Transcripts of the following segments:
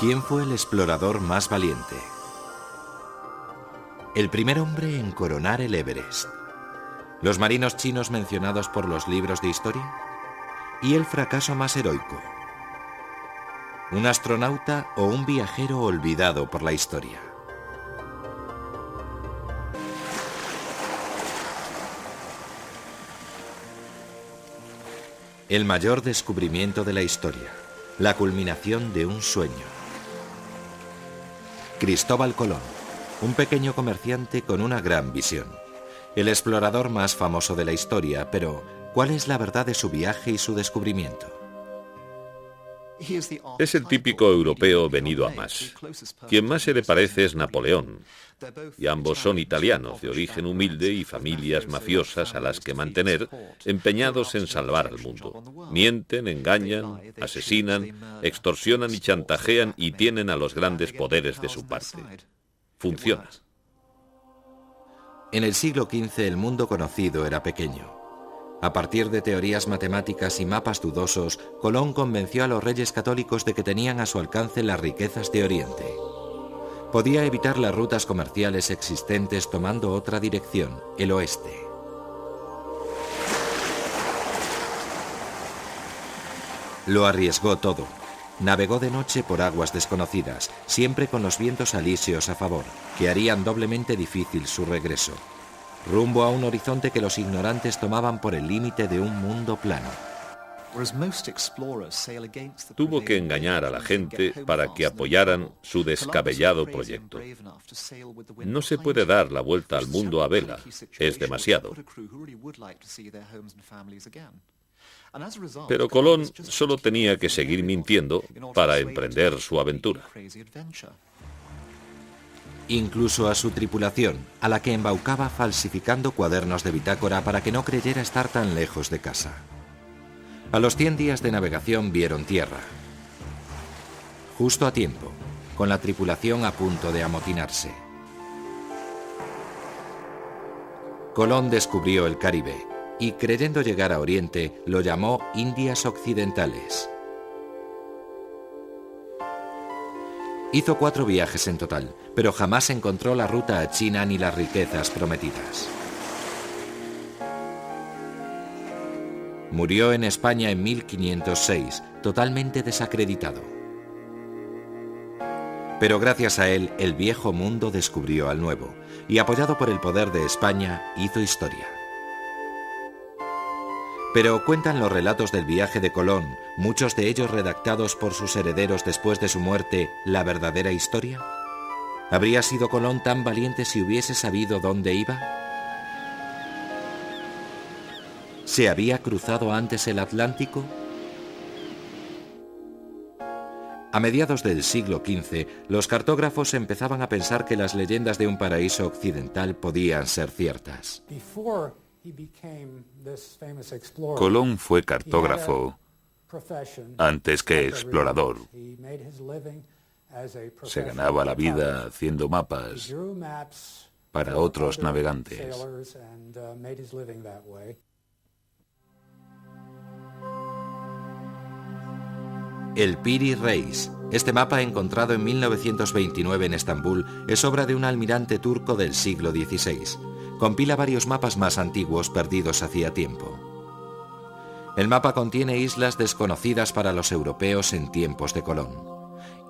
¿Quién fue el explorador más valiente? El primer hombre en coronar el Everest. ¿Los marinos chinos mencionados por los libros de historia? ¿Y el fracaso más heroico? ¿Un astronauta o un viajero olvidado por la historia? El mayor descubrimiento de la historia, la culminación de un sueño. Cristóbal Colón, un pequeño comerciante con una gran visión. El explorador más famoso de la historia, pero ¿cuál es la verdad de su viaje y su descubrimiento? Es el típico europeo venido a más. Quien más se le parece es Napoleón. Y ambos son italianos, de origen humilde y familias mafiosas a las que mantener, empeñados en salvar al mundo. Mienten, engañan, asesinan, extorsionan y chantajean y tienen a los grandes poderes de su parte. Funciona. En el siglo XV el mundo conocido era pequeño. A partir de teorías matemáticas y mapas dudosos, Colón convenció a los reyes católicos de que tenían a su alcance las riquezas de Oriente. Podía evitar las rutas comerciales existentes tomando otra dirección, el oeste. Lo arriesgó todo. Navegó de noche por aguas desconocidas, siempre con los vientos alisios a favor, que harían doblemente difícil su regreso. Rumbo a un horizonte que los ignorantes tomaban por el límite de un mundo plano. Tuvo que engañar a la gente para que apoyaran su descabellado proyecto. No se puede dar la vuelta al mundo a vela, es demasiado. Pero Colón solo tenía que seguir mintiendo para emprender su aventura. Incluso a su tripulación, a la que embaucaba falsificando cuadernos de bitácora para que no creyera estar tan lejos de casa. A los 100 días de navegación vieron tierra. Justo a tiempo, con la tripulación a punto de amotinarse. Colón descubrió el Caribe y, creyendo llegar a Oriente, lo llamó Indias Occidentales. Hizo 4 viajes en total, pero jamás encontró la ruta a China ni las riquezas prometidas. Murió en España en 1506, totalmente desacreditado. Pero gracias a él, el viejo mundo descubrió al nuevo, y apoyado por el poder de España, hizo historia. Pero cuentan los relatos del viaje de Colón, muchos de ellos redactados por sus herederos después de su muerte, la verdadera historia. ¿Habría sido Colón tan valiente si hubiese sabido dónde iba? ¿Se había cruzado antes el Atlántico? A mediados del siglo XV, los cartógrafos empezaban a pensar que las leyendas de un paraíso occidental podían ser ciertas. Colón fue cartógrafo antes que explorador. Se ganaba la vida haciendo mapas para otros navegantes. El Piri Reis. Este mapa, encontrado en 1929 en Estambul, es obra de un almirante turco del siglo XVI. Compila varios mapas más antiguos perdidos hacía tiempo. El mapa contiene islas desconocidas para los europeos en tiempos de Colón.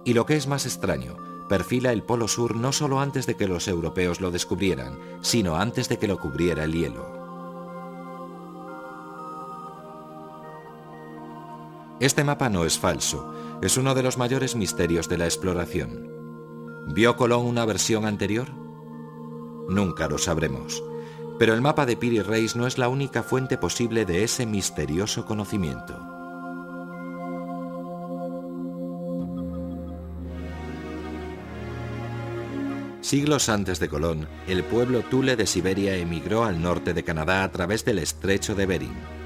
Y lo que es más extraño, perfila el Polo Sur no solo antes de que los europeos lo descubrieran, sino antes de que lo cubriera el hielo. Este mapa no es falso, es uno de los mayores misterios de la exploración. ¿Vio Colón una versión anterior? Nunca lo sabremos, pero el mapa de Piri Reis no es la única fuente posible de ese misterioso conocimiento. Siglos antes de Colón, el pueblo Thule de Siberia emigró al norte de Canadá a través del estrecho de Bering.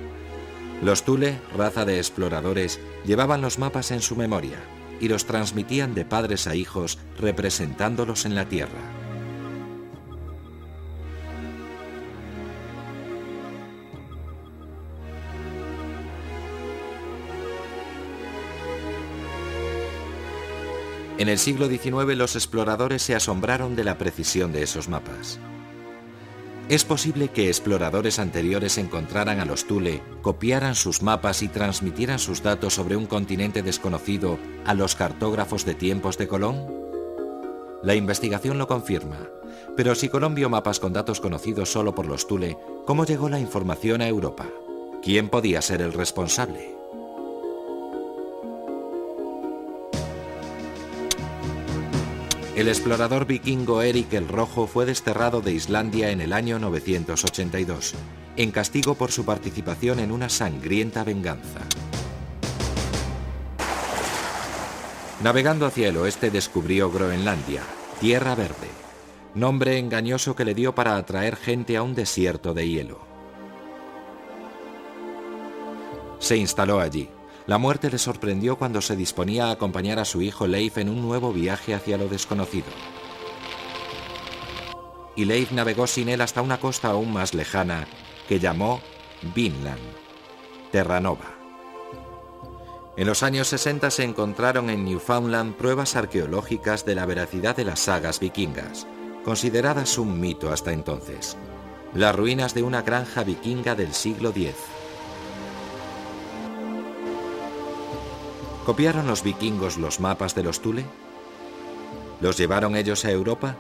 Los Thule, raza de exploradores, llevaban los mapas en su memoria y los transmitían de padres a hijos representándolos en la tierra. En el siglo XIX los exploradores se asombraron de la precisión de esos mapas. Es posible que exploradores anteriores encontraran a los Thule, copiaran sus mapas y transmitieran sus datos sobre un continente desconocido a los cartógrafos de tiempos de Colón. La investigación lo confirma, pero si Colón vio mapas con datos conocidos solo por los Thule, ¿cómo llegó la información a Europa? ¿Quién podía ser el responsable? El explorador vikingo Erik el Rojo fue desterrado de Islandia en el año 982, en castigo por su participación en una sangrienta venganza. Navegando hacia el oeste descubrió Groenlandia, Tierra Verde, nombre engañoso que le dio para atraer gente a un desierto de hielo. Se instaló allí. La muerte le sorprendió cuando se disponía a acompañar a su hijo Leif en un nuevo viaje hacia lo desconocido. Y Leif navegó sin él hasta una costa aún más lejana que llamó Vinland, Terranova. En los años 60 se encontraron en Newfoundland pruebas arqueológicas de la veracidad de las sagas vikingas, consideradas un mito hasta entonces. Las ruinas de una granja vikinga del siglo X. ¿Copiaron los vikingos los mapas de los Thule? ¿Los llevaron ellos a Europa?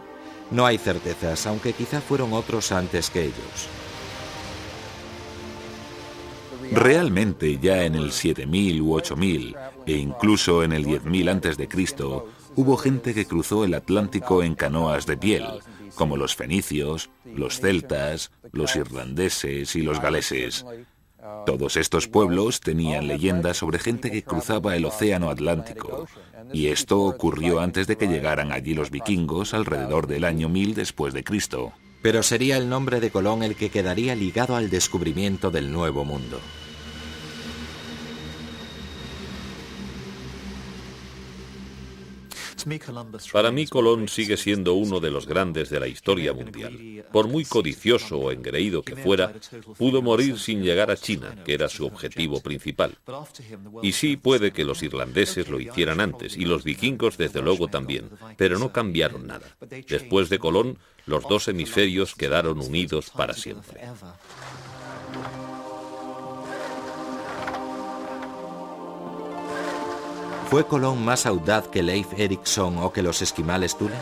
No hay certezas, aunque quizá fueron otros antes que ellos. Realmente ya en el 7000 u 8000 e incluso en el 10.000 a.C. hubo gente que cruzó el Atlántico en canoas de piel, como los fenicios, los celtas, los irlandeses y los galeses. Todos estos pueblos tenían leyendas sobre gente que cruzaba el océano Atlántico, y esto ocurrió antes de que llegaran allí los vikingos alrededor del año 1000 después de Cristo. Pero sería el nombre de Colón el que quedaría ligado al descubrimiento del Nuevo Mundo. Para mí, Colón sigue siendo uno de los grandes de la historia mundial. Por muy codicioso o engreído que fuera, pudo morir sin llegar a China, que era su objetivo principal. Y sí, puede que los irlandeses lo hicieran antes, y los vikingos desde luego también, pero no cambiaron nada. Después de Colón, los dos hemisferios quedaron unidos para siempre. ¿Fue Colón más audaz que Leif Erikson o que los esquimales Thule?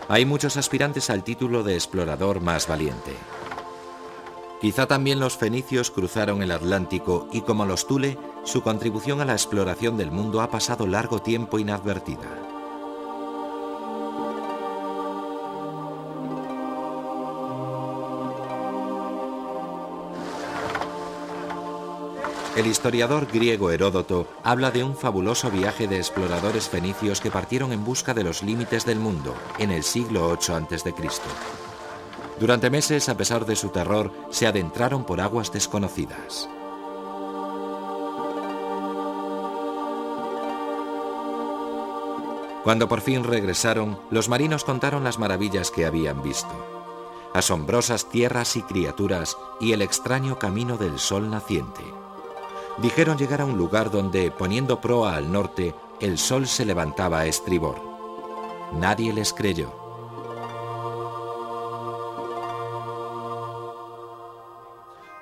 Hay muchos aspirantes al título de explorador más valiente. Quizá también los fenicios cruzaron el Atlántico y, como los Thule, su contribución a la exploración del mundo ha pasado largo tiempo inadvertida. El historiador griego Heródoto habla de un fabuloso viaje de exploradores fenicios que partieron en busca de los límites del mundo en el siglo VIII a.C. Durante meses, a pesar de su terror, se adentraron por aguas desconocidas. Cuando por fin regresaron, los marinos contaron las maravillas que habían visto. Asombrosas tierras y criaturas y el extraño camino del sol naciente. Dijeron llegar a un lugar donde, poniendo proa al norte, el sol se levantaba a estribor. Nadie les creyó.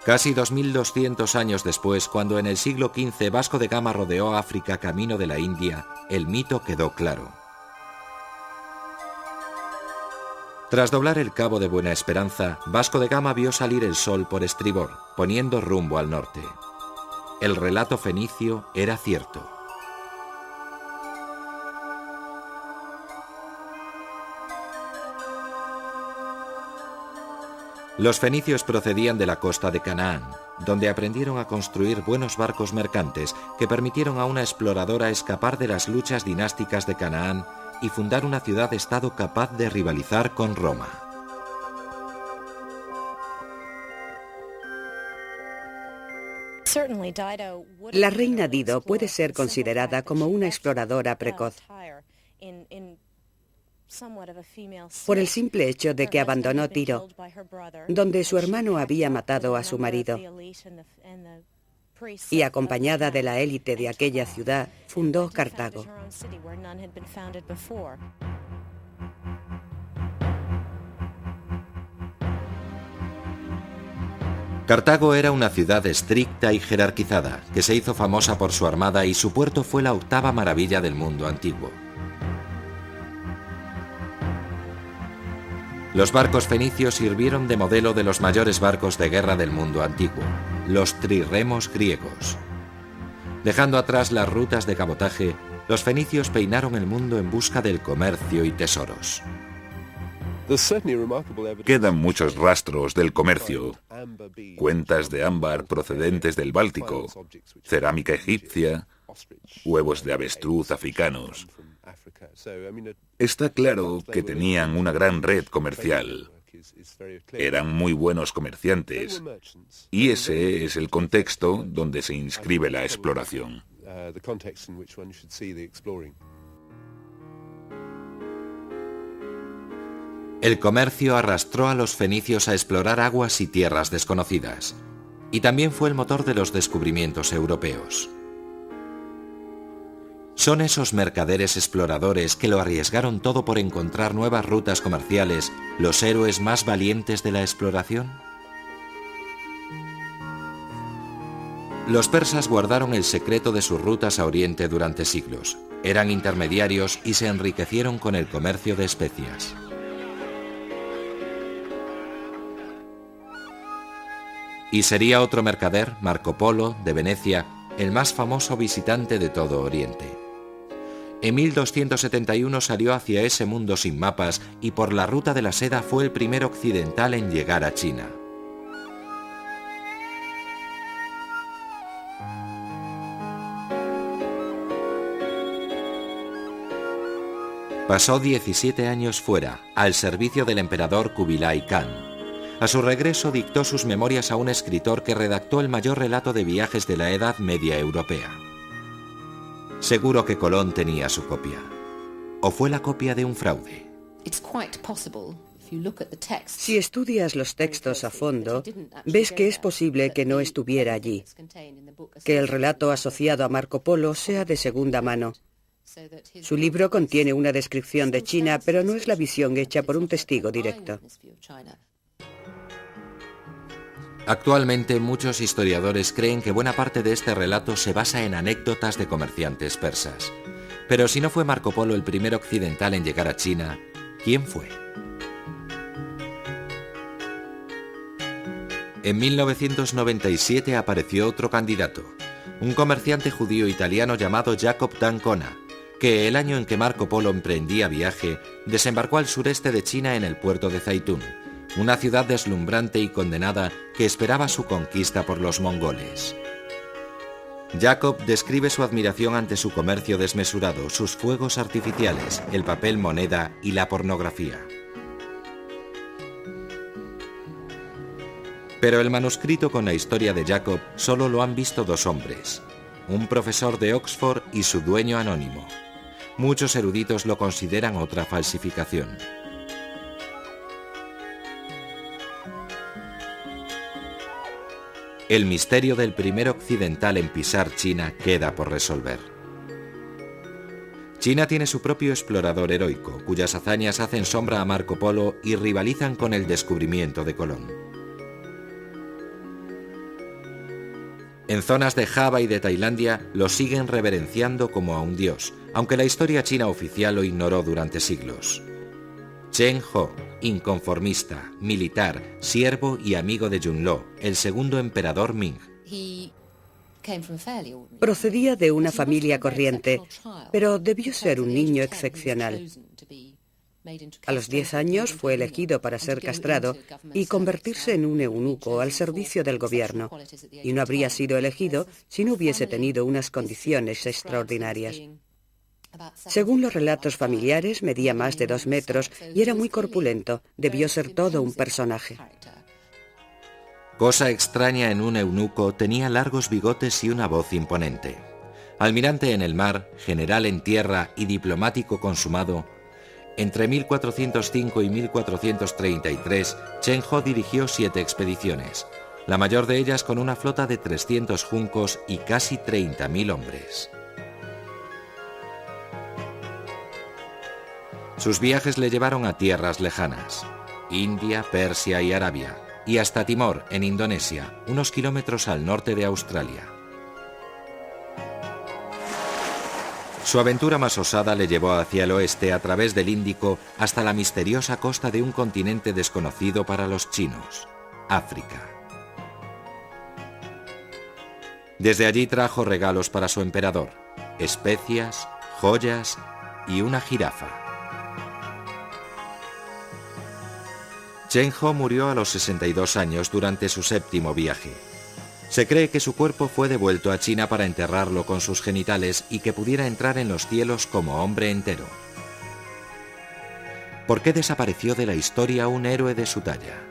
Casi 2200 años después, cuando en el siglo XV Vasco de Gama rodeó África camino de la India, el mito quedó claro. Tras doblar el cabo de Buena Esperanza, Vasco de Gama vio salir el sol por estribor, poniendo rumbo al norte. El relato fenicio era cierto. Los fenicios procedían de la costa de Canaán, donde aprendieron a construir buenos barcos mercantes que permitieron a una exploradora escapar de las luchas dinásticas de Canaán y fundar una ciudad-estado capaz de rivalizar con Roma. La reina Dido puede ser considerada como una exploradora precoz, por el simple hecho de que abandonó Tiro, donde su hermano había matado a su marido. y, acompañada de la élite de aquella ciudad, fundó Cartago. Cartago era una ciudad estricta y jerarquizada, que se hizo famosa por su armada y su puerto fue la octava maravilla del mundo antiguo. Los barcos fenicios sirvieron de modelo de los mayores barcos de guerra del mundo antiguo, los trirremos griegos. Dejando atrás las rutas de cabotaje, los fenicios peinaron el mundo en busca del comercio y tesoros. Quedan muchos rastros del comercio, cuentas de ámbar procedentes del Báltico, cerámica egipcia, huevos de avestruz africanos. Está claro que tenían una gran red comercial. Eran muy buenos comerciantes, y ese es el contexto donde se inscribe la exploración. El comercio arrastró a los fenicios a explorar aguas y tierras desconocidas, y también fue el motor de los descubrimientos europeos. ¿Son esos mercaderes exploradores que lo arriesgaron todo por encontrar nuevas rutas comerciales los héroes más valientes de la exploración? Los persas guardaron el secreto de sus rutas a Oriente durante siglos. Eran intermediarios y se enriquecieron con el comercio de especias. Y sería otro mercader, Marco Polo, de Venecia, el más famoso visitante de todo Oriente. En 1271 salió hacia ese mundo sin mapas y por la ruta de la seda fue el primer occidental en llegar a China. Pasó 17 años fuera, al servicio del emperador Kubilai Khan. A su regreso dictó sus memorias a un escritor que redactó el mayor relato de viajes de la Edad Media europea. Seguro que Colón tenía su copia. ¿O fue la copia de un fraude? Si estudias los textos a fondo, ves que es posible que no estuviera allí, que el relato asociado a Marco Polo sea de segunda mano. Su libro contiene una descripción de China, pero no es la visión hecha por un testigo directo. Actualmente muchos historiadores creen que buena parte de este relato se basa en anécdotas de comerciantes persas. Pero si no fue Marco Polo el primer occidental en llegar a China, ¿quién fue? En 1997 apareció otro candidato, un comerciante judío italiano llamado Jacob d'Ancona, que el año en que Marco Polo emprendía viaje, desembarcó al sureste de China en el puerto de Zaitún, una ciudad deslumbrante y condenada que esperaba su conquista por los mongoles. Jacob describe su admiración ante su comercio desmesurado, sus fuegos artificiales, el papel moneda y la pornografía. Pero el manuscrito con la historia de Jacob solo lo han visto dos hombres, un profesor de Oxford y su dueño anónimo. Muchos eruditos lo consideran otra falsificación. El misterio del primer occidental en pisar China queda por resolver. China tiene su propio explorador heroico, cuyas hazañas hacen sombra a Marco Polo y rivalizan con el descubrimiento de Colón. En zonas de Java y de Tailandia lo siguen reverenciando como a un dios, aunque la historia china oficial lo ignoró durante siglos. Chen Ho, inconformista, militar, siervo y amigo de Yunló, el segundo emperador Ming. Procedía de una familia corriente, pero debió ser un niño excepcional. A los 10 años fue elegido para ser castrado y convertirse en un eunuco al servicio del gobierno, y no habría sido elegido si no hubiese tenido unas condiciones extraordinarias. Según los relatos familiares, medía más de 2 metros y era muy corpulento. Debió ser todo un personaje. Cosa extraña en un eunuco, tenía largos bigotes y una voz imponente. Almirante en el mar, general en tierra y diplomático consumado, entre 1405 y 1433, Chen Ho dirigió 7 expediciones. la mayor de ellas con una flota de 300 juncos y casi 30.000 hombres. Sus viajes le llevaron a tierras lejanas, India, Persia y Arabia, y hasta Timor, en Indonesia, unos kilómetros al norte de Australia. Su aventura más osada le llevó hacia el oeste a través del Índico hasta la misteriosa costa de un continente desconocido para los chinos, África. Desde allí trajo regalos para su emperador, especias, joyas y una jirafa. Chen Ho murió a los 62 años durante su 7º viaje. Se cree que su cuerpo fue devuelto a China para enterrarlo con sus genitales y que pudiera entrar en los cielos como hombre entero. ¿Por qué desapareció de la historia un héroe de su talla?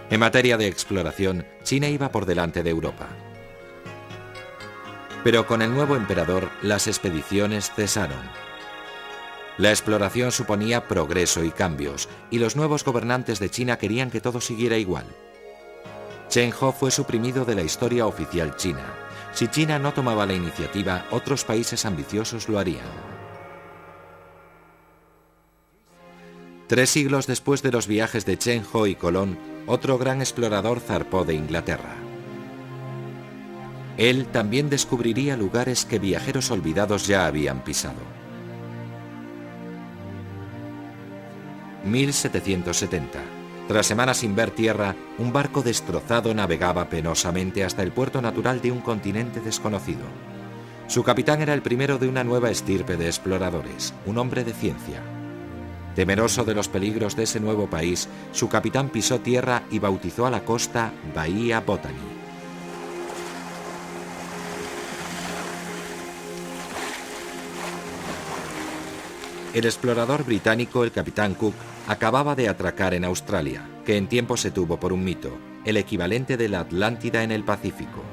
En materia de exploración, China iba por delante de Europa. Pero con el nuevo emperador, las expediciones cesaron. La exploración suponía progreso y cambios, y los nuevos gobernantes de China querían que todo siguiera igual. Chen Ho fue suprimido de la historia oficial china. Si China no tomaba la iniciativa, otros países ambiciosos lo harían. 3 siglos después de los viajes de Chen Ho y Colón, otro gran explorador zarpó de Inglaterra. Él también descubriría lugares que viajeros olvidados ya habían pisado. 1770. Tras semanas sin ver tierra, un barco destrozado navegaba penosamente hasta el puerto natural de un continente desconocido. Su capitán era el primero de una nueva estirpe de exploradores, un hombre de ciencia. Temeroso de los peligros de ese nuevo país, su capitán pisó tierra y bautizó a la costa Bahía Botany. El explorador británico, el capitán Cook, acababa de atracar en Australia, que en tiempo se tuvo por un mito, el equivalente de la Atlántida en el Pacífico.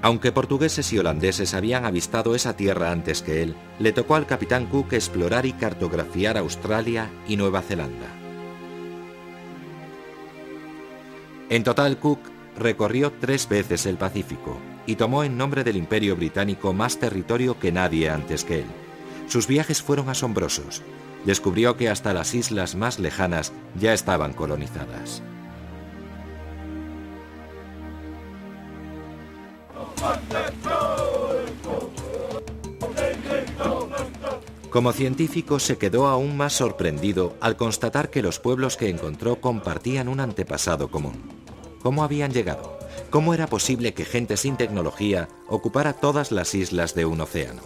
Aunque portugueses y holandeses habían avistado esa tierra antes que él, le tocó al capitán Cook explorar y cartografiar Australia y Nueva Zelanda. En total, Cook recorrió 3 veces el Pacífico y tomó en nombre del Imperio Británico más territorio que nadie antes que él. Sus viajes fueron asombrosos. Descubrió que hasta las islas más lejanas ya estaban colonizadas. Como científico se quedó aún más sorprendido al constatar que los pueblos que encontró compartían un antepasado común. ¿Cómo habían llegado? ¿Cómo era posible que gente sin tecnología ocupara todas las islas de un océano?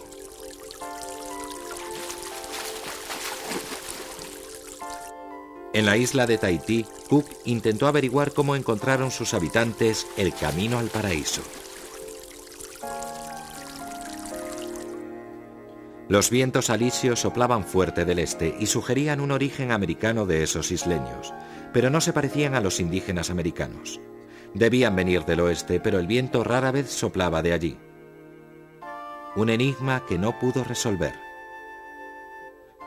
En la isla de Tahití, Cook intentó averiguar cómo encontraron sus habitantes el camino al paraíso. Los vientos alisios soplaban fuerte del este y sugerían un origen americano de esos isleños, pero no se parecían a los indígenas americanos. Debían venir del oeste, pero el viento rara vez soplaba de allí. Un enigma que no pudo resolver.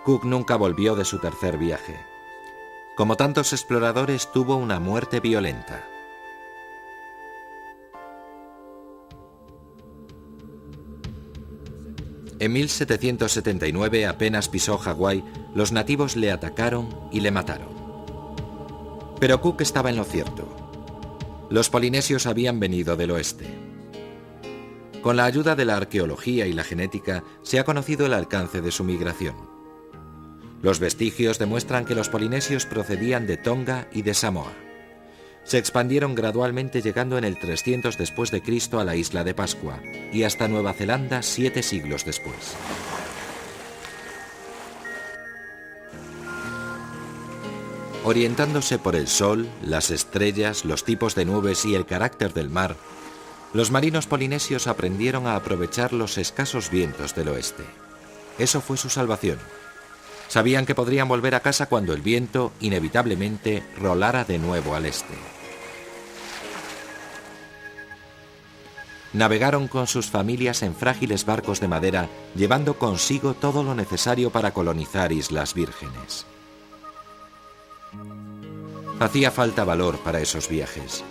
Cook nunca volvió de su tercer viaje. Como tantos exploradores, tuvo una muerte violenta. En 1779, apenas pisó Hawái, los nativos le atacaron y le mataron. Pero Cook estaba en lo cierto. Los polinesios habían venido del oeste. Con la ayuda de la arqueología y la genética, se ha conocido el alcance de su migración. Los vestigios demuestran que los polinesios procedían de Tonga y de Samoa. Se expandieron gradualmente llegando en el 300 después de Cristo a la isla de Pascua y hasta Nueva Zelanda 7 siglos después. Orientándose por el sol, las estrellas, los tipos de nubes y el carácter del mar, los marinos polinesios aprendieron a aprovechar los escasos vientos del oeste. Eso fue su salvación. Sabían que podrían volver a casa cuando el viento, inevitablemente, rolara de nuevo al este. Navegaron con sus familias en frágiles barcos de madera, llevando consigo todo lo necesario para colonizar Islas Vírgenes. Hacía falta valor para esos viajes.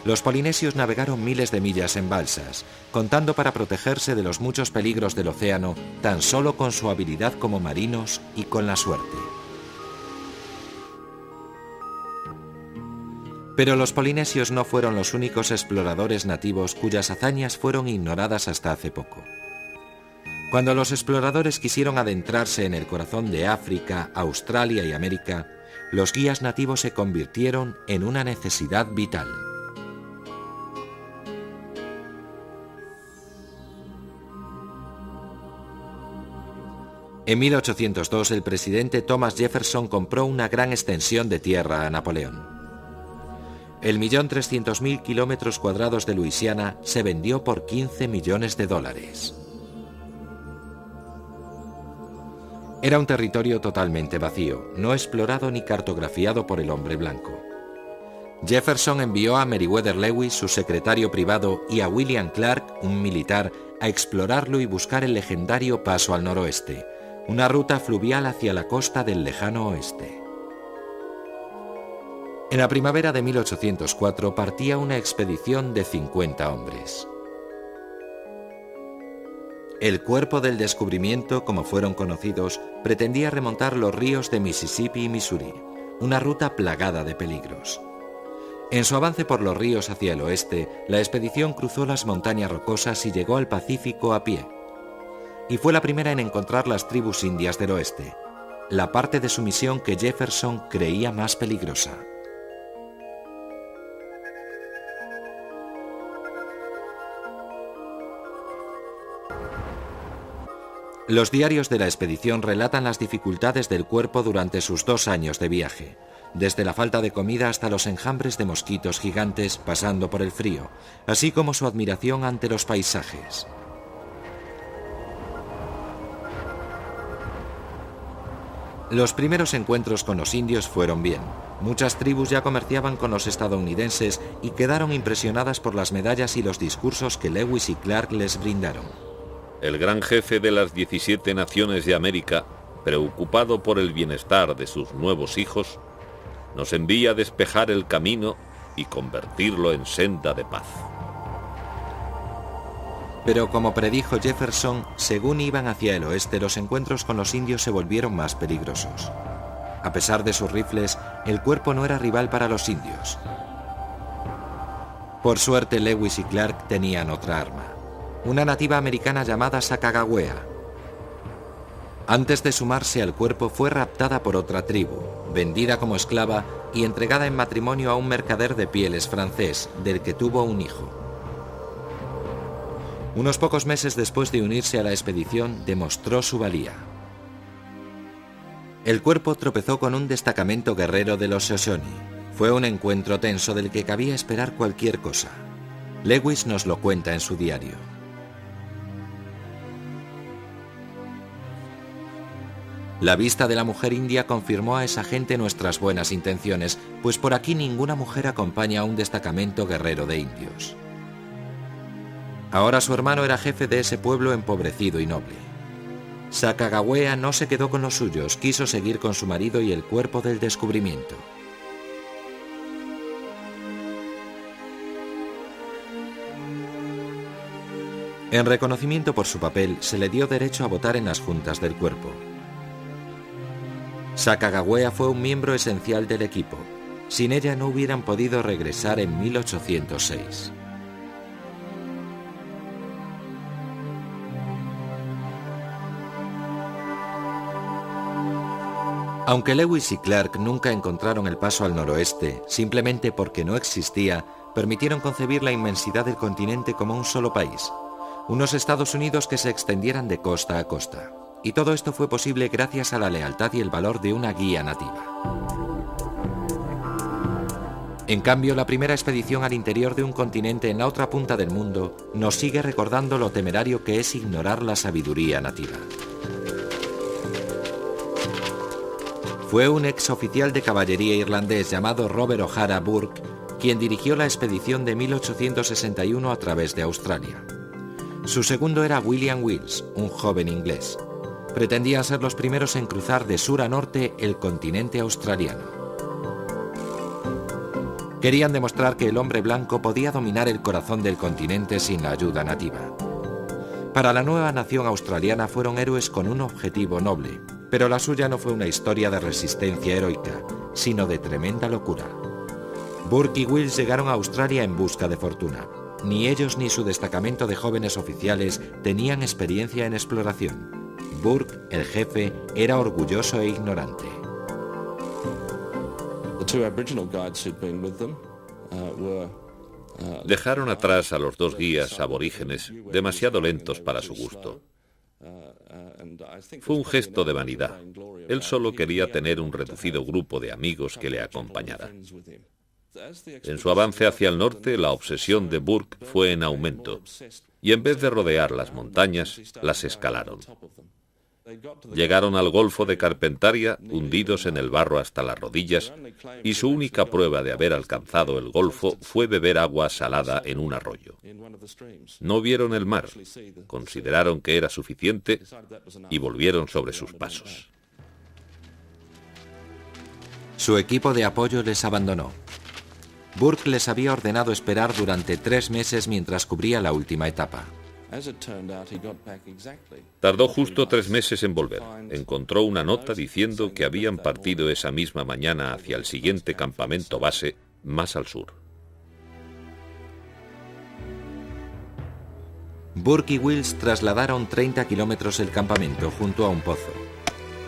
Los polinesios navegaron miles de millas en balsas, contando para protegerse de los muchos peligros del océano tan solo con su habilidad como marinos y con la suerte. Pero los polinesios no fueron los únicos exploradores nativos cuyas hazañas fueron ignoradas hasta hace poco. Cuando los exploradores quisieron adentrarse en el corazón de África, Australia y América, los guías nativos se convirtieron en una necesidad vital. En 1802 el presidente Thomas Jefferson compró una gran extensión de tierra a Napoleón. El 1.300.000 kilómetros cuadrados de Luisiana se vendió por $15 millones. Era un territorio totalmente vacío, no explorado ni cartografiado por el hombre blanco. Jefferson envió a Meriwether Lewis, su secretario privado, y a William Clark, un militar, a explorarlo y buscar el legendario Paso al Noroeste, una ruta fluvial hacia la costa del lejano oeste. En la primavera de 1804 partía una expedición de 50 hombres. El Cuerpo del Descubrimiento, como fueron conocidos, pretendía remontar los ríos de Mississippi y Missouri, una ruta plagada de peligros. En su avance por los ríos hacia el oeste, la expedición cruzó las montañas rocosas y llegó al Pacífico a pie. Y fue la primera en encontrar las tribus indias del oeste, la parte de su misión que Jefferson creía más peligrosa. Los diarios de la expedición relatan las dificultades del cuerpo durante sus 2 años de viaje, desde la falta de comida hasta los enjambres de mosquitos gigantes, pasando por el frío, así como su admiración ante los paisajes. Los primeros encuentros con los indios fueron bien. Muchas tribus ya comerciaban con los estadounidenses y quedaron impresionadas por las medallas y los discursos que Lewis y Clark les brindaron. El gran jefe de las 17 naciones de América, preocupado por el bienestar de sus nuevos hijos, nos envía a despejar el camino y convertirlo en senda de paz. Pero como predijo Jefferson, según iban hacia el oeste, los encuentros con los indios se volvieron más peligrosos. A pesar de sus rifles, el cuerpo no era rival para los indios. Por suerte, Lewis y Clark tenían otra arma, una nativa americana llamada Sacagawea. Antes de sumarse al cuerpo fue raptada por otra tribu, vendida como esclava y entregada en matrimonio a un mercader de pieles francés, del que tuvo un hijo. Unos pocos meses después de unirse a la expedición, demostró su valía. El cuerpo tropezó con un destacamento guerrero de los Shoshone. Fue un encuentro tenso del que cabía esperar cualquier cosa. Lewis nos lo cuenta en su diario. La vista de la mujer india confirmó a esa gente nuestras buenas intenciones, pues por aquí ninguna mujer acompaña a un destacamento guerrero de indios. Ahora su hermano era jefe de ese pueblo empobrecido y noble. Sacagawea no se quedó con los suyos, quiso seguir con su marido y el Cuerpo del Descubrimiento. En reconocimiento por su papel, se le dio derecho a votar en las juntas del cuerpo. Sacagawea fue un miembro esencial del equipo. Sin ella no hubieran podido regresar en 1806. Aunque Lewis y Clark nunca encontraron el paso al noroeste, simplemente porque no existía, permitieron concebir la inmensidad del continente como un solo país, unos Estados Unidos que se extendieran de costa a costa. Y todo esto fue posible gracias a la lealtad y el valor de una guía nativa. En cambio, la primera expedición al interior de un continente en la otra punta del mundo nos sigue recordando lo temerario que es ignorar la sabiduría nativa. Fue un exoficial de caballería irlandés llamado Robert O'Hara Burke quien dirigió la expedición de 1861 a través de Australia. Su segundo era William Wills, un joven inglés. Pretendían ser los primeros en cruzar de sur a norte el continente australiano. Querían demostrar que el hombre blanco podía dominar el corazón del continente sin la ayuda nativa. Para la nueva nación australiana fueron héroes con un objetivo noble, pero la suya no fue una historia de resistencia heroica, sino de tremenda locura. Burke y Wills llegaron a Australia en busca de fortuna. Ni ellos ni su destacamento de jóvenes oficiales tenían experiencia en exploración. Burke, el jefe, era orgulloso e ignorante. Dejaron atrás a los 2 guías aborígenes demasiado lentos para su gusto. Fue un gesto de vanidad. Él solo quería tener un reducido grupo de amigos que le acompañara. En su avance hacia el norte, la obsesión de Burke fue en aumento, y en vez de rodear las montañas, las escalaron. Llegaron al Golfo de Carpentaria, hundidos en el barro hasta las rodillas, y su única prueba de haber alcanzado el Golfo fue beber agua salada en un arroyo. No vieron el mar, consideraron que era suficiente y volvieron sobre sus pasos. Su equipo de apoyo les abandonó. Burke les había ordenado esperar durante 3 meses mientras cubría la última etapa. Tardó justo 3 meses en volver. Encontró una nota diciendo que habían partido esa misma mañana hacia el siguiente campamento base, más al sur. Burke y Wills trasladaron 30 kilómetros el campamento junto a un pozo.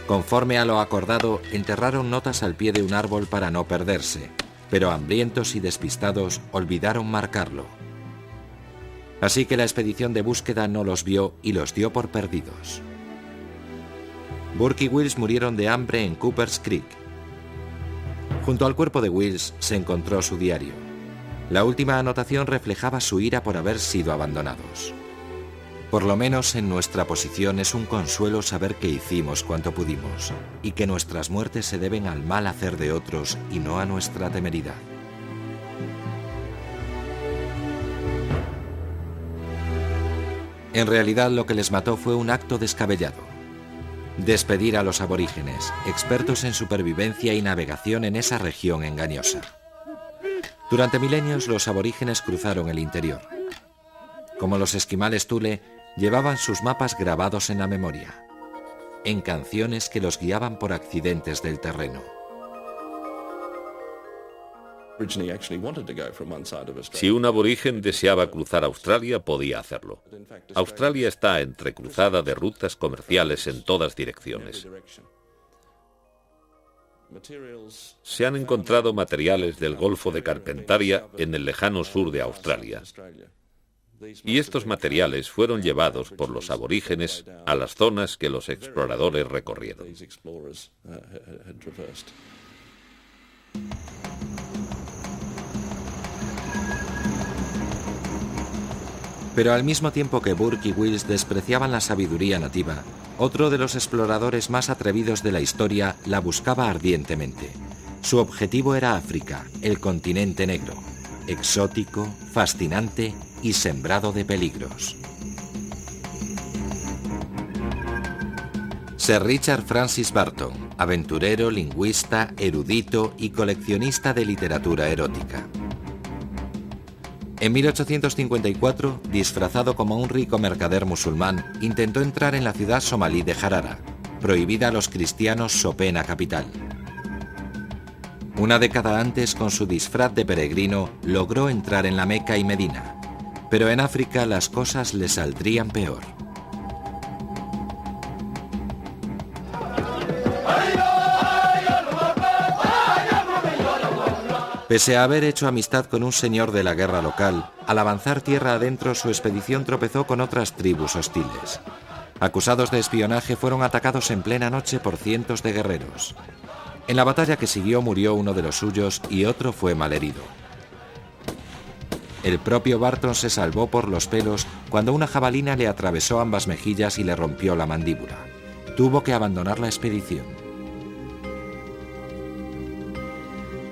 Conforme a lo acordado, enterraron notas al pie de un árbol para no perderse, pero hambrientos y despistados olvidaron marcarlo. Así que la expedición de búsqueda no los vio y los dio por perdidos. Burke y Wills murieron de hambre en Cooper's Creek. Junto al cuerpo de Wills se encontró su diario. La última anotación reflejaba su ira por haber sido abandonados. Por lo menos en nuestra posición es un consuelo saber que hicimos cuanto pudimos y que nuestras muertes se deben al mal hacer de otros y no a nuestra temeridad. En realidad lo que les mató fue un acto descabellado. Despedir a los aborígenes, expertos en supervivencia y navegación en esa región engañosa. Durante milenios los aborígenes cruzaron el interior. Como los esquimales Thule, llevaban sus mapas grabados en la memoria, en canciones que los guiaban por accidentes del terreno. Si un aborigen deseaba cruzar Australia, podía hacerlo. Australia está entrecruzada de rutas comerciales en todas direcciones. Se han encontrado materiales del Golfo de Carpentaria en el lejano sur de Australia. Y estos materiales fueron llevados por los aborígenes a las zonas que los exploradores recorrieron. Pero al mismo tiempo que Burke y Wills despreciaban la sabiduría nativa, otro de los exploradores más atrevidos de la historia la buscaba ardientemente. Su objetivo era África, el continente negro, exótico, fascinante y sembrado de peligros. Sir Richard Francis Burton, aventurero, lingüista, erudito y coleccionista de literatura erótica. En 1854, disfrazado como un rico mercader musulmán, intentó entrar en la ciudad somalí de Harara, prohibida a los cristianos so pena capital. Una década antes, con su disfraz de peregrino, logró entrar en la Meca y Medina, pero en África las cosas le saldrían peor. Pese a haber hecho amistad con un señor de la guerra local, al avanzar tierra adentro su expedición tropezó con otras tribus hostiles. Acusados de espionaje fueron atacados en plena noche por cientos de guerreros. En la batalla que siguió murió uno de los suyos y otro fue malherido. El propio Burton se salvó por los pelos cuando una jabalina le atravesó ambas mejillas y le rompió la mandíbula. Tuvo que abandonar la expedición.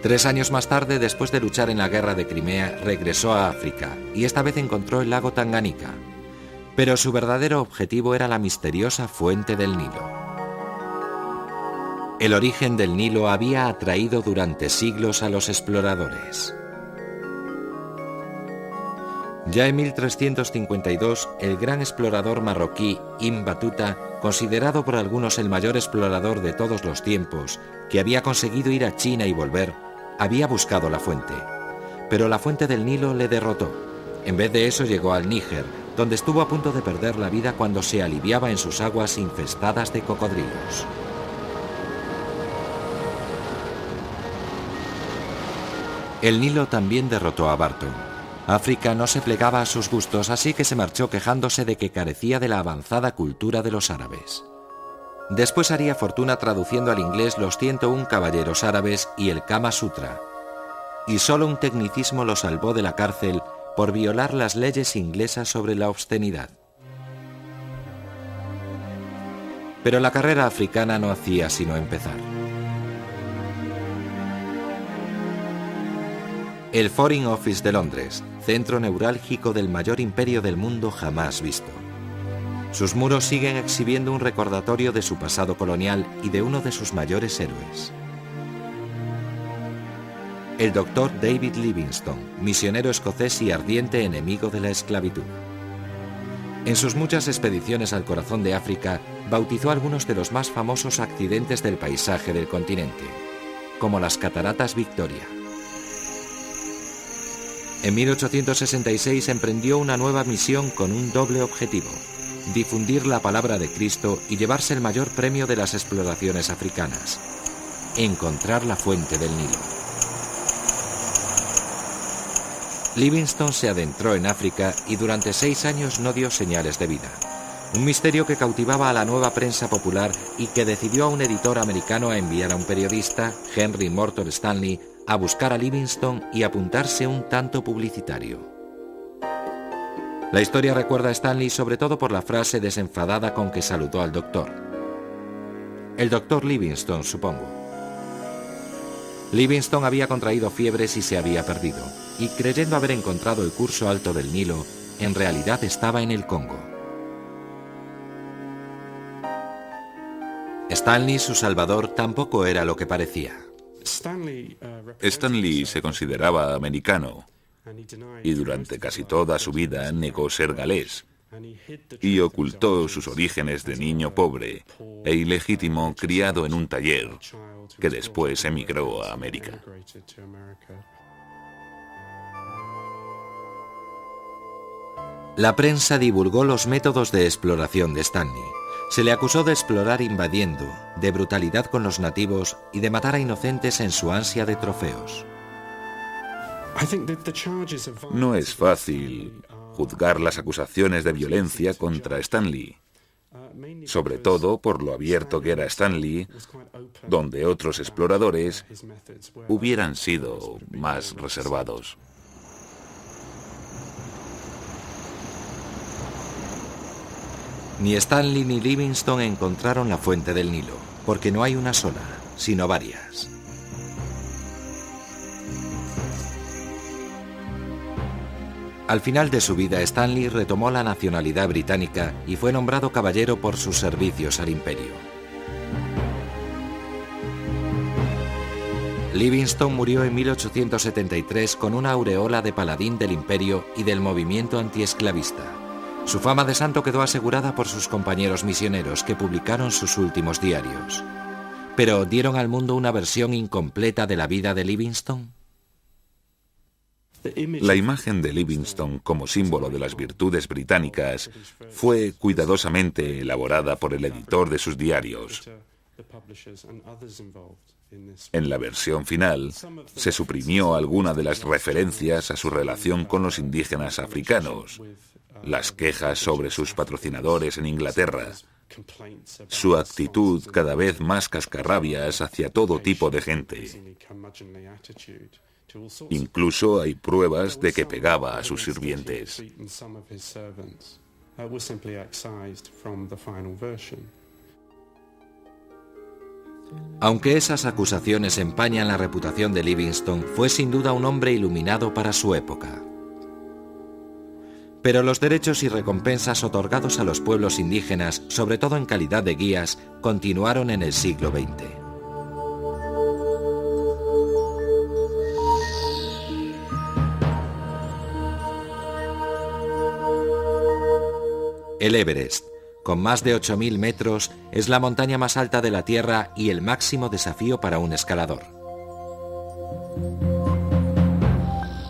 3 años más tarde, después de luchar en la guerra de Crimea, regresó a África y esta vez encontró el lago Tanganica. Pero su verdadero objetivo era la misteriosa fuente del Nilo. El origen del Nilo había atraído durante siglos a los exploradores. Ya en 1352, el gran explorador marroquí Ibn Battuta, considerado por algunos el mayor explorador de todos los tiempos, que había conseguido ir a China y volver, había buscado la fuente. Pero la fuente del Nilo le derrotó. En vez de eso llegó al Níger, donde estuvo a punto de perder la vida cuando se aliviaba en sus aguas infestadas de cocodrilos. El Nilo también derrotó a Barton. África no se plegaba a sus gustos, así que se marchó quejándose de que carecía de la avanzada cultura de los árabes. Después haría fortuna traduciendo al inglés los 101 caballeros árabes y el Kama Sutra. Y solo un tecnicismo lo salvó de la cárcel por violar las leyes inglesas sobre la obscenidad. Pero la carrera africana no hacía sino empezar. El Foreign Office de Londres, centro neurálgico del mayor imperio del mundo jamás visto. Sus muros siguen exhibiendo un recordatorio de su pasado colonial y de uno de sus mayores héroes. El Dr. David Livingstone, misionero escocés y ardiente enemigo de la esclavitud. En sus muchas expediciones al corazón de África, bautizó algunos de los más famosos accidentes del paisaje del continente, como las Cataratas Victoria. En 1866 emprendió una nueva misión con un doble objetivo: difundir la palabra de Cristo y llevarse el mayor premio de las exploraciones africanas: encontrar la fuente del Nilo. Livingstone se adentró en África y durante 6 años no dio señales de vida. Un misterio que cautivaba a la nueva prensa popular y que decidió a un editor americano a enviar a un periodista, Henry Morton Stanley, a buscar a Livingstone y apuntarse un tanto publicitario. La historia recuerda a Stanley sobre todo por la frase desenfadada con que saludó al doctor. El doctor Livingstone, supongo. Livingstone había contraído fiebres y se había perdido, y creyendo haber encontrado el curso alto del Nilo, en realidad estaba en el Congo. Stanley, su salvador, tampoco era lo que parecía. Stanley se consideraba americano y durante casi toda su vida negó ser galés y ocultó sus orígenes de niño pobre e ilegítimo criado en un taller que después emigró a América. La prensa divulgó los métodos de exploración de Stanley. Se le acusó de explorar invadiendo, de brutalidad con los nativos y de matar a inocentes en su ansia de trofeos. No es fácil juzgar las acusaciones de violencia contra Stanley, sobre todo por lo abierto que era Stanley, donde otros exploradores hubieran sido más reservados. Ni Stanley ni Livingstone encontraron la fuente del Nilo, porque no hay una sola, sino varias. Al final de su vida, Stanley retomó la nacionalidad británica y fue nombrado caballero por sus servicios al imperio. Livingstone murió en 1873 con una aureola de paladín del imperio y del movimiento antiesclavista. Su fama de santo quedó asegurada por sus compañeros misioneros que publicaron sus últimos diarios. Pero ¿dieron al mundo una versión incompleta de la vida de Livingstone? La imagen de Livingstone como símbolo de las virtudes británicas fue cuidadosamente elaborada por el editor de sus diarios. En la versión final, se suprimió alguna de las referencias a su relación con los indígenas africanos, las quejas sobre sus patrocinadores en Inglaterra, su actitud cada vez más cascarrabias hacia todo tipo de gente. Incluso hay pruebas de que pegaba a sus sirvientes. Aunque esas acusaciones empañan la reputación de Livingstone, fue sin duda un hombre iluminado para su época. Pero los derechos y recompensas otorgados a los pueblos indígenas, sobre todo en calidad de guías, continuaron en el siglo XX. El Everest, con más de 8.000 metros, es la montaña más alta de la Tierra y el máximo desafío para un escalador.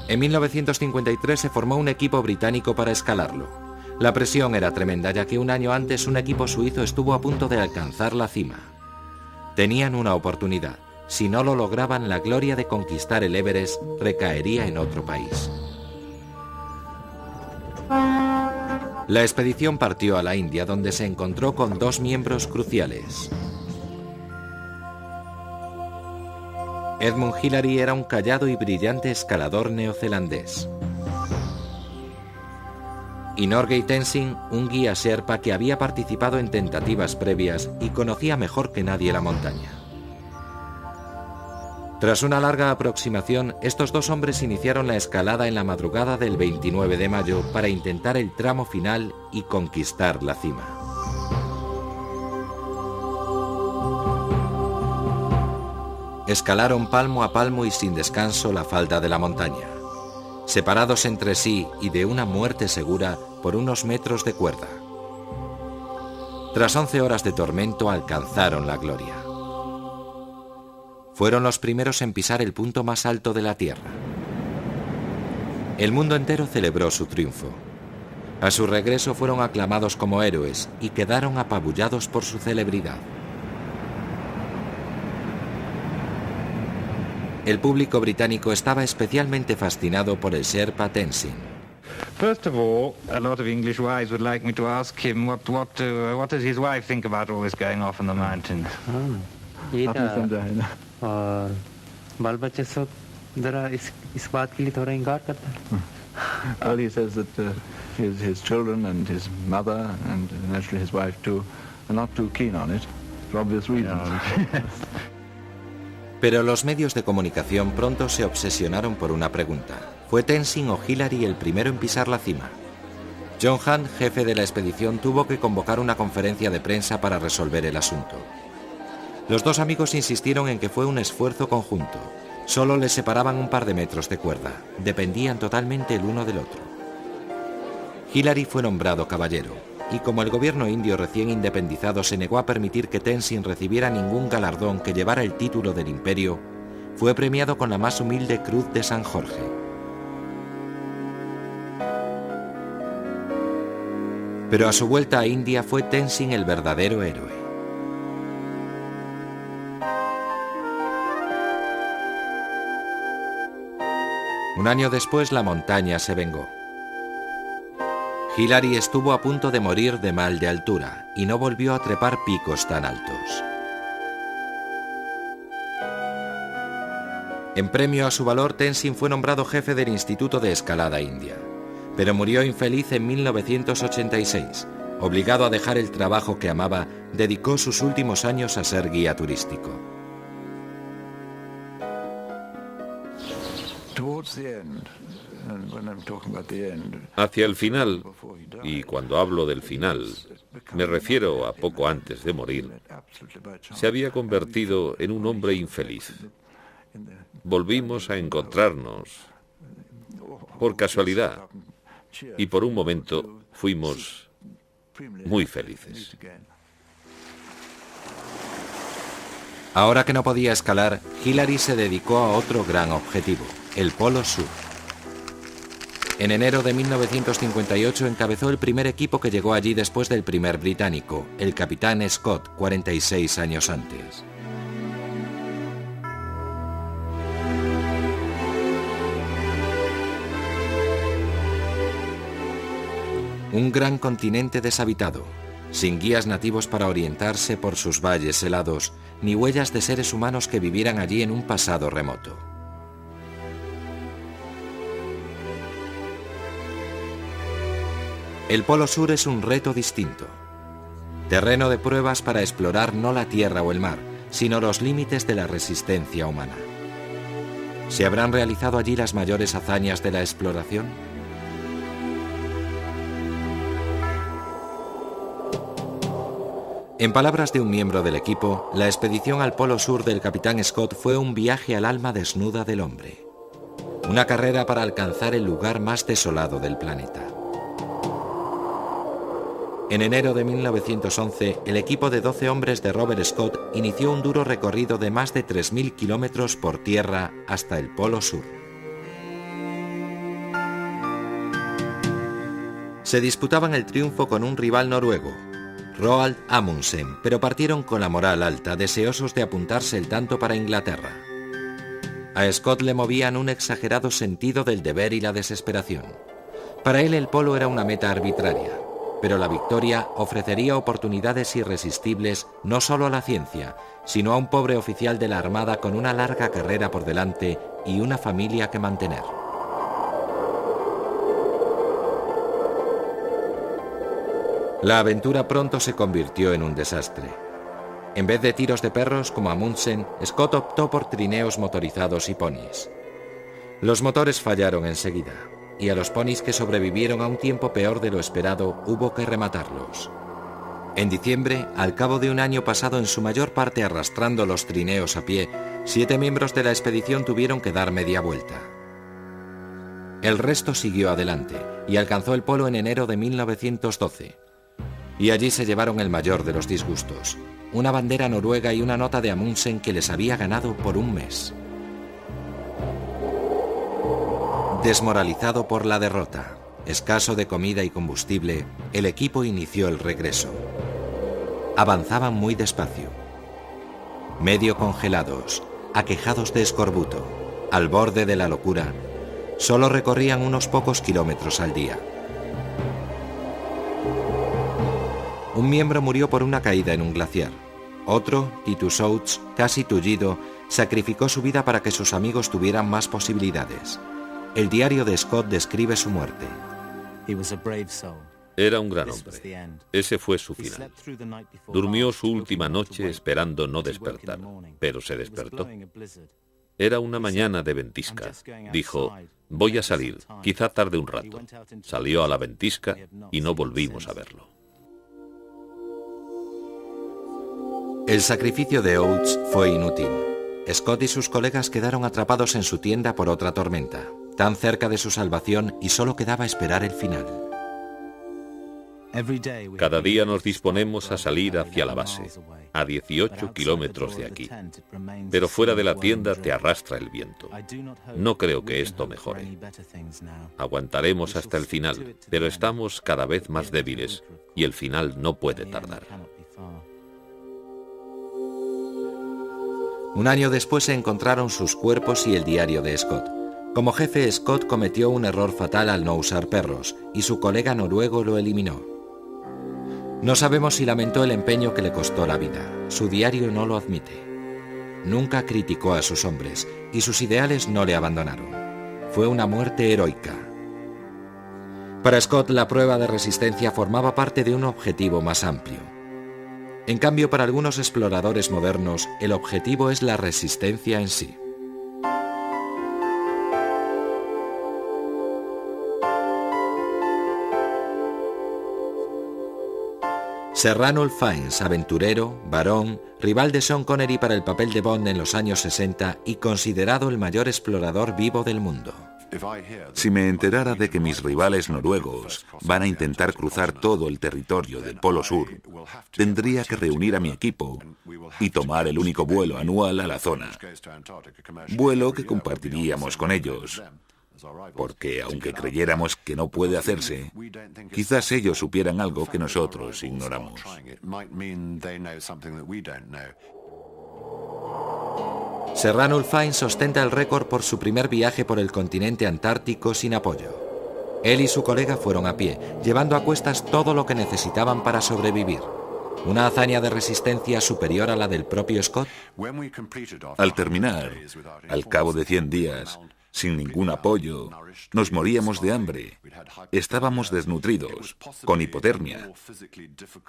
En 1953 se formó un equipo británico para escalarlo. La presión era tremenda, ya que un año antes un equipo suizo estuvo a punto de alcanzar la cima. Tenían una oportunidad. Si no lo lograban, la gloria de conquistar el Everest recaería en otro país. La expedición partió a la India, donde se encontró con dos miembros cruciales. Edmund Hillary era un callado y brillante escalador neozelandés. Y Norgay Tenzing, un guía sherpa que había participado en tentativas previas y conocía mejor que nadie la montaña. Tras una larga aproximación, estos dos hombres iniciaron la escalada en la madrugada del 29 de mayo para intentar el tramo final y conquistar la cima. Escalaron palmo a palmo y sin descanso la falda de la montaña, separados entre sí y de una muerte segura por unos metros de cuerda. Tras 11 horas de tormento alcanzaron la gloria. Fueron los primeros en pisar el punto más alto de la Tierra. El mundo entero celebró su triunfo. A su regreso fueron aclamados como héroes y quedaron apabullados por su celebridad. El público británico estaba especialmente fascinado por el Sherpa Tenzing. First of all, a lot of English wives would like me to ask him what does his wife think about all this going off in the mountains? और बाल बच्चे सब जरा इस बात के लिए थोड़ा इनकार करता है. Well, he says that his children and his mother and naturally his wife too are not too keen on it for obvious reasons. Pero los medios de comunicación pronto se obsesionaron por una pregunta. ¿Fue Tenzing o Hillary el primero en pisar la cima? John Hunt, jefe de la expedición, tuvo que convocar una conferencia de prensa para resolver el asunto. Los dos amigos insistieron en que fue un esfuerzo conjunto. Solo les separaban un par de metros de cuerda. Dependían totalmente el uno del otro. Hillary fue nombrado caballero, y como el gobierno indio recién independizado se negó a permitir que Tenzing recibiera ningún galardón que llevara el título del imperio, fue premiado con la más humilde Cruz de San Jorge. Pero a su vuelta a India fue Tenzing el verdadero héroe. Un año después la montaña se vengó. Hillary estuvo a punto de morir de mal de altura y no volvió a trepar picos tan altos. En premio a su valor, Tenzing fue nombrado jefe del Instituto de Escalada India, pero murió infeliz en 1986. Obligado a dejar el trabajo que amaba, dedicó sus últimos años a ser guía turístico. Hacia el final, y cuando hablo del final, me refiero a poco antes de morir, se había convertido en un hombre infeliz. Volvimos a encontrarnos por casualidad y por un momento fuimos muy felices. Ahora que no podía escalar, Hillary se dedicó a otro gran objetivo, el Polo Sur. En enero de 1958 encabezó el primer equipo que llegó allí después del primer británico, el capitán Scott, 46 años antes. Un gran continente deshabitado, sin guías nativos para orientarse por sus valles helados, ni huellas de seres humanos que vivieran allí en un pasado remoto. El Polo Sur es un reto distinto. Terreno de pruebas para explorar no la tierra o el mar, sino los límites de la resistencia humana. ¿Se habrán realizado allí las mayores hazañas de la exploración? En palabras de un miembro del equipo, la expedición al Polo Sur del capitán Scott fue un viaje al alma desnuda del hombre. Una carrera para alcanzar el lugar más desolado del planeta. En enero de 1911, el equipo de 12 hombres de Robert Scott inició un duro recorrido de más de 3.000 kilómetros por tierra hasta el Polo Sur. Se disputaban el triunfo con un rival noruego, Roald Amundsen, pero partieron con la moral alta, deseosos de apuntarse el tanto para Inglaterra. A Scott le movían un exagerado sentido del deber y la desesperación. Para él el polo era una meta arbitraria, pero la victoria ofrecería oportunidades irresistibles no solo a la ciencia, sino a un pobre oficial de la Armada con una larga carrera por delante y una familia que mantener. La aventura pronto se convirtió en un desastre. En vez de tiros de perros como Amundsen, Scott optó por trineos motorizados y ponis. Los motores fallaron enseguida, y a los ponis que sobrevivieron a un tiempo peor de lo esperado hubo que rematarlos. En diciembre, al cabo de un año pasado en su mayor parte arrastrando los trineos a pie, 7 miembros de la expedición tuvieron que dar media vuelta. El resto siguió adelante y alcanzó el polo en enero de 1912. Y allí se llevaron el mayor de los disgustos, una bandera noruega y una nota de Amundsen que les había ganado por un mes. Desmoralizado por la derrota, escaso de comida y combustible, el equipo inició el regreso. Avanzaban muy despacio. Medio congelados, aquejados de escorbuto, al borde de la locura, solo recorrían unos pocos kilómetros al día. Un miembro murió por una caída en un glaciar. Otro, Titus Oates, casi tullido, sacrificó su vida para que sus amigos tuvieran más posibilidades. El diario de Scott describe su muerte. Era un gran hombre. Ese fue su final. Durmió su última noche esperando no despertar, pero se despertó. Era una mañana de ventisca. Dijo, voy a salir, quizá tarde un rato. Salió a la ventisca y no volvimos a verlo. El sacrificio de Oates fue inútil. Scott y sus colegas quedaron atrapados en su tienda por otra tormenta, tan cerca de su salvación y solo quedaba esperar el final. Cada día nos disponemos a salir hacia la base, a 18 kilómetros de aquí. Pero fuera de la tienda te arrastra el viento. No creo que esto mejore. Aguantaremos hasta el final, pero estamos cada vez más débiles y el final no puede tardar. Un año después se encontraron sus cuerpos y el diario de Scott. Como jefe, Scott cometió un error fatal al no usar perros, y su colega noruego lo eliminó. No sabemos si lamentó el empeño que le costó la vida. Su diario no lo admite. Nunca criticó a sus hombres, y sus ideales no le abandonaron. Fue una muerte heroica. Para Scott, la prueba de resistencia formaba parte de un objetivo más amplio. En cambio, para algunos exploradores modernos, el objetivo es la resistencia en sí. Sir Ranulph Fiennes, aventurero, varón, rival de Sean Connery para el papel de Bond en los años 60 y considerado el mayor explorador vivo del mundo. Si me enterara de que mis rivales noruegos van a intentar cruzar todo el territorio del Polo Sur, tendría que reunir a mi equipo y tomar el único vuelo anual a la zona. Vuelo que compartiríamos con ellos, porque aunque creyéramos que no puede hacerse, quizás ellos supieran algo que nosotros ignoramos. Sir Ranulph Fiennes ostenta el récord por su primer viaje por el continente antártico sin apoyo. Él y su colega fueron a pie, llevando a cuestas todo lo que necesitaban para sobrevivir. Una hazaña de resistencia superior a la del propio Scott. Al terminar, al cabo de 100 días, sin ningún apoyo, nos moríamos de hambre. Estábamos desnutridos, con hipotermia.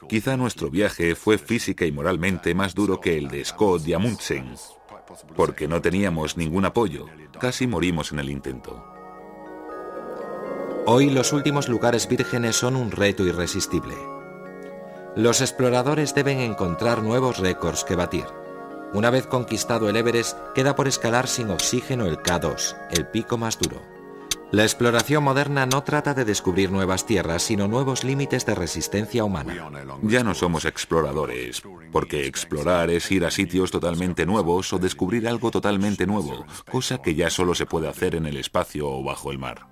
Quizá nuestro viaje fue física y moralmente más duro que el de Scott y Amundsen, porque no teníamos ningún apoyo. Casi morimos en el intento. Hoy los últimos lugares vírgenes son un reto irresistible. Los exploradores deben encontrar nuevos récords que batir. Una vez conquistado el Everest, queda por escalar sin oxígeno el K2, el pico más duro. La exploración moderna no trata de descubrir nuevas tierras, sino nuevos límites de resistencia humana. Ya no somos exploradores, porque explorar es ir a sitios totalmente nuevos o descubrir algo totalmente nuevo, cosa que ya solo se puede hacer en el espacio o bajo el mar.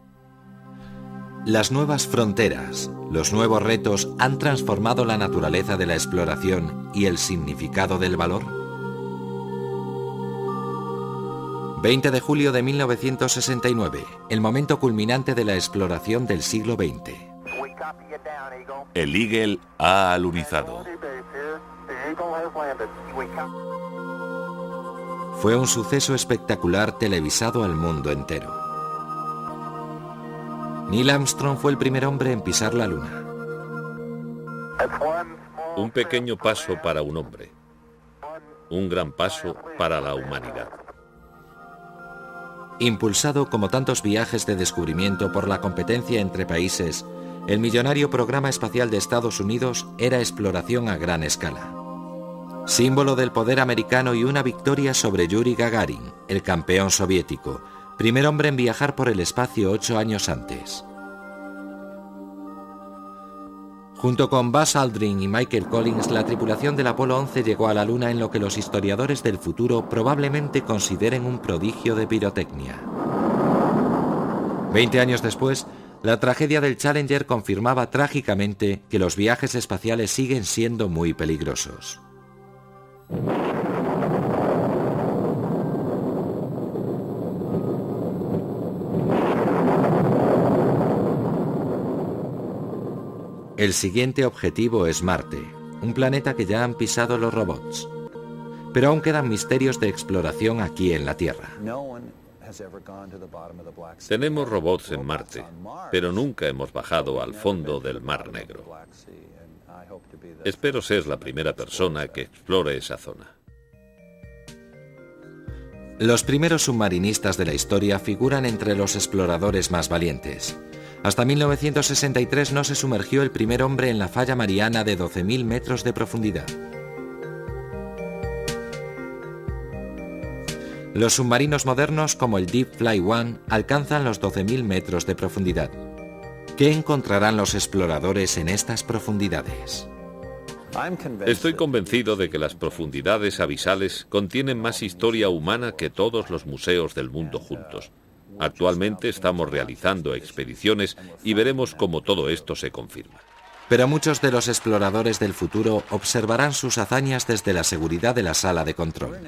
Las nuevas fronteras, los nuevos retos han transformado la naturaleza de la exploración y el significado del valor. 20 de julio de 1969, el momento culminante de la exploración del siglo XX. El Eagle ha alunizado. Fue un suceso espectacular televisado al mundo entero. Neil Armstrong fue el primer hombre en pisar la Luna. Un pequeño paso para un hombre. Un gran paso para la humanidad. Impulsado como tantos viajes de descubrimiento por la competencia entre países, el millonario programa espacial de Estados Unidos era exploración a gran escala. Símbolo del poder americano y una victoria sobre Yuri Gagarin, el campeón soviético, primer hombre en viajar por el espacio 8 años antes. Junto con Buzz Aldrin y Michael Collins, la tripulación del Apolo 11 llegó a la Luna en lo que los historiadores del futuro probablemente consideren un prodigio de pirotecnia. 20 años después, la tragedia del Challenger confirmaba trágicamente que los viajes espaciales siguen siendo muy peligrosos. El siguiente objetivo es Marte, un planeta que ya han pisado los robots. Pero aún quedan misterios de exploración aquí en la Tierra. Tenemos robots en Marte, pero nunca hemos bajado al fondo del Mar Negro. Espero ser la primera persona que explore esa zona. Los primeros submarinistas de la historia figuran entre los exploradores más valientes. Hasta 1963 no se sumergió el primer hombre en la falla mariana de 12.000 metros de profundidad. Los submarinos modernos como el Deep Fly One alcanzan los 12.000 metros de profundidad. ¿Qué encontrarán los exploradores en estas profundidades? Estoy convencido de que las profundidades abisales contienen más historia humana que todos los museos del mundo juntos. Actualmente estamos realizando expediciones y veremos cómo todo esto se confirma. Pero muchos de los exploradores del futuro observarán sus hazañas desde la seguridad de la sala de control.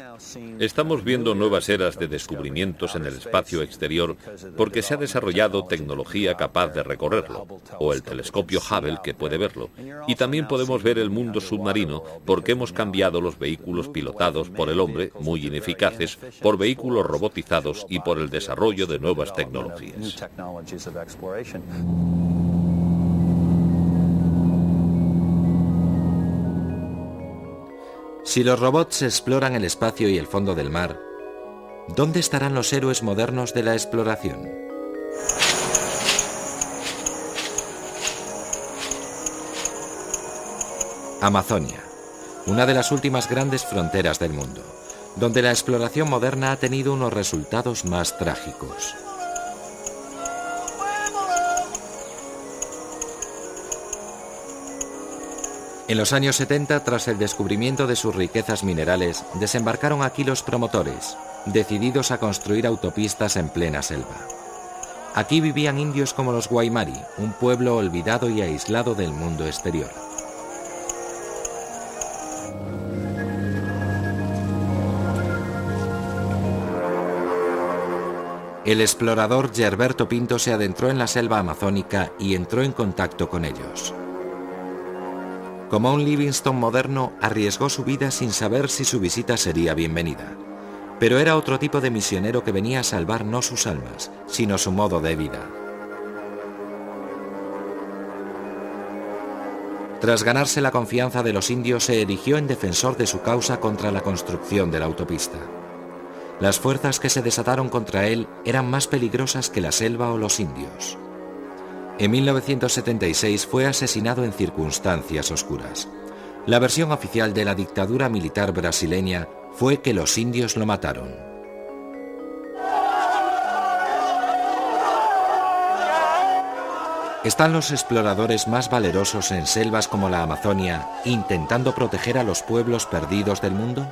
Estamos viendo nuevas eras de descubrimientos en el espacio exterior porque se ha desarrollado tecnología capaz de recorrerlo, o el telescopio Hubble que puede verlo, y también podemos ver el mundo submarino porque hemos cambiado los vehículos pilotados por el hombre, muy ineficaces, por vehículos robotizados y por el desarrollo de nuevas tecnologías. Si los robots exploran el espacio y el fondo del mar, ¿dónde estarán los héroes modernos de la exploración? Amazonia, una de las últimas grandes fronteras del mundo, donde la exploración moderna ha tenido unos resultados más trágicos. En los años 70, tras el descubrimiento de sus riquezas minerales, desembarcaron aquí los promotores, decididos a construir autopistas en plena selva. Aquí vivían indios como los Guaymari, un pueblo olvidado y aislado del mundo exterior. El explorador Gerberto Pinto se adentró en la selva amazónica y entró en contacto con ellos. Como un Livingstone moderno, arriesgó su vida sin saber si su visita sería bienvenida. Pero era otro tipo de misionero que venía a salvar no sus almas, sino su modo de vida. Tras ganarse la confianza de los indios, se erigió en defensor de su causa contra la construcción de la autopista. Las fuerzas que se desataron contra él eran más peligrosas que la selva o los indios. En 1976 fue asesinado en circunstancias oscuras. La versión oficial de la dictadura militar brasileña fue que los indios lo mataron. ¿Están los exploradores más valerosos en selvas como la Amazonia intentando proteger a los pueblos perdidos del mundo?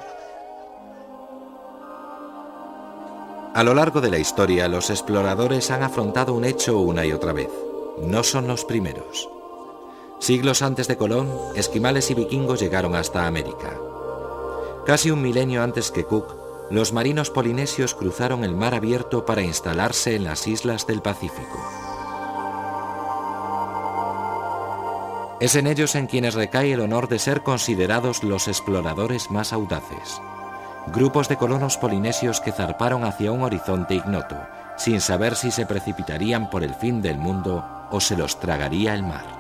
A lo largo de la historia, los exploradores han afrontado un hecho una y otra vez. No son los primeros. Siglos antes de Colón, esquimales y vikingos llegaron hasta América. Casi un milenio antes que Cook, los marinos polinesios cruzaron el mar abierto para instalarse en las islas del Pacífico. Es en ellos en quienes recae el honor de ser considerados los exploradores más audaces. Grupos de colonos polinesios que zarparon hacia un horizonte ignoto, sin saber si se precipitarían por el fin del mundo o se los tragaría el mar.